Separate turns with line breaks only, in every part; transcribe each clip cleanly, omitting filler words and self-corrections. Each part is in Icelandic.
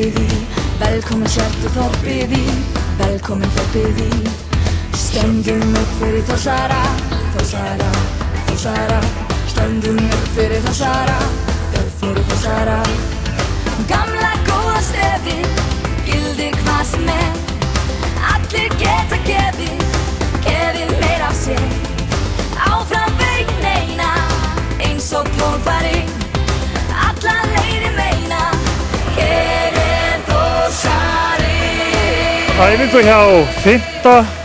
þorpið í, velkomin sértu þorpið í, velkomin þorpið í. Stöndum upp fyrir Þórsara, Þórsara, Þórsara. Stöndum upp fyrir Þórsara, upp fyrir Þórsara. Gamla góða stefið, gildir hvað sem allir geta gefið meira af sér. Áfram veginn eina, eins og plónfari, alla leiðir meina, hér Þórsari.
Æfingu hjá 5.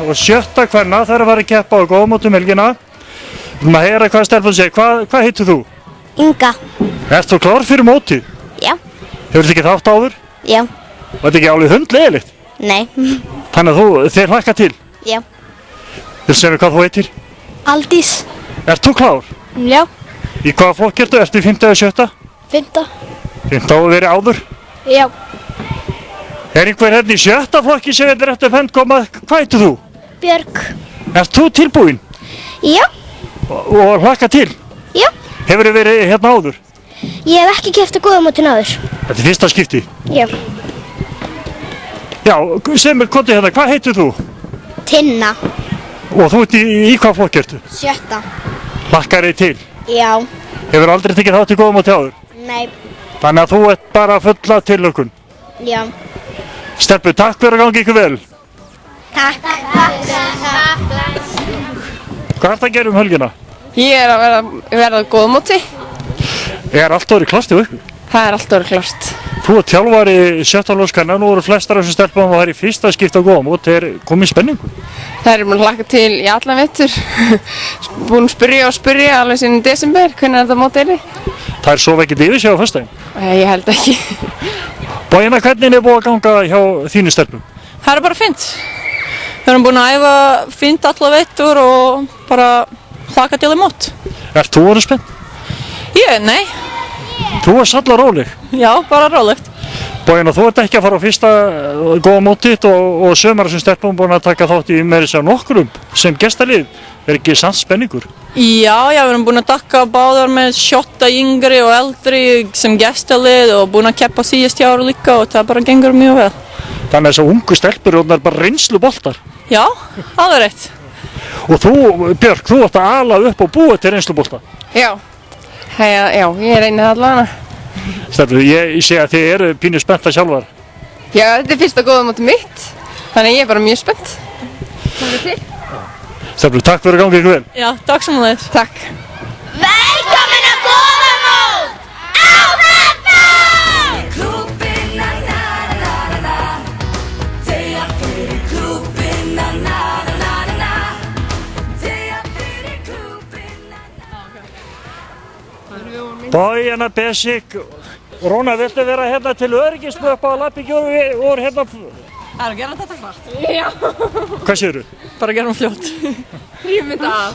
og 7. kvenna, þær að fara að keppa á góðmótum helgina. Við erum að heyra hvað stelpan segir. Hvað heitir þú?
Inga.
Ert þú klár fyrir mótið?
Já.
Hefur þið ekki þátt áður?
Já.
Og þetta ekki álið hundleiðilegt?
Nei.
Þannig að þér hlakka til?
Já.
Viltu segja mér hvað þú heitir?
Aldís.
Ert þú klár?
Já.
Í hvaða flokk ertu? Ertu í 5. eða 7.?
5.
5. og verið áður?
Já.
Er einhver hérna í 7. flokki sem er rétt upp hönd komað? Hvað heitir þú?
Björg.
Ert þú tilbúin?
Já.
Og hlakka til?
Já.
Hefur þið verið hérna áður?
Ég hef ekki keppt á góðmótin áður.
Þetta er fyrsta skipti?
Já.
Já, segð mér komdu hérna, hvað heitir þú?
Tinna.
Og þú ert í hvað flokki ertu?
7.
Hlakkar þig til?
Já.
Hefur aldrei tekið þátt í góðmóti áður?
Nei.
Þannig að þú ert bara fulla tilhlökkun?
Já.
Stelpur, takk fyrir að gangi ykkur vel.
Takk.
Hvað ert að gera helgina?
Ég er að verða á góðmóti.
Er allt orðið klárt hjá ykkur?
Það er allt orðið klárt.
Þú ert þjálfari 7. flokkskanna, nú eru flestar af þessum stelpum að það er í fyrsta skipti á góðmót. Er komið spenningu?
Það er mér hlakka til í allan vetur. Búin að spyrja alveg síðan í desember, hvernig þetta mót er.
Það er svo ekkert yfir sig á föstudaginn?
Ég held ekki.
Bóina, hvernig er búið að ganga hjá þínu stelpum?
Það er bara fínt. Við erum búin að æfa fínt alla vetur og bara hlakka til í mót.
Ert þú orðin spennt?
Nei.
Þú ert alla róleg?
Já, bara rólegt.
Bóina, þú ert ekki að fara á fyrsta góða mótið og sömur sem stelpum búin að taka þátt í meira sér nokkrum sem gestalið. Er ekki samt spenningur?
Já, við erum búin að taka báðar með 7 yngri og eldri sem gestalið og búin að keppa síðast ára líka og það bara gengur mjög vel.
Þannig að þessar ungu stelpur eru bara reynslu boltar.
Já, alveg rétt.
Og þú, Björk, þú ætti að ala upp og búa til reynslu bolta.
Já, ég reynið það allavega.
Stelpur, ég sé að þið eru pínu spenntar sjálfar.
Já, þetta er fyrsta góðmóti mitt, þannig ég er bara mjög spennt. Takk til.
Stelpur, takk fyrir að gangi ykkur vel.
Já, takk samanleiðis.
Takk.
Velkomin að góðmót! Áfram!
Klúbbinn, na-na-na-na-na. Deyja fyrir klúbbinn, na-na-na-na-na. Deyja fyrir klúbbinn, na-na-na-na.
Bóina, Basic. Róna, viltu vera hérna til öryggismöppa og lappi ekki úr hérna?
Það er að gera þetta klart.
Já.
Hvað séu þú?
Bara gera fljótt.
Rífum þetta af.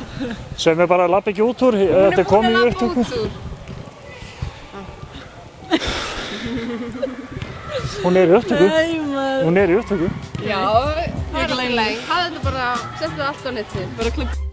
Sem er bara að lappa ekki út úr, þetta er komið í upptöku. Hún er í upptöku.
Nei, maður.
Hún er í upptöku.
Já, það er alveg leið. Hafðu þetta bara, settu það allt á netið.
Bara klipp.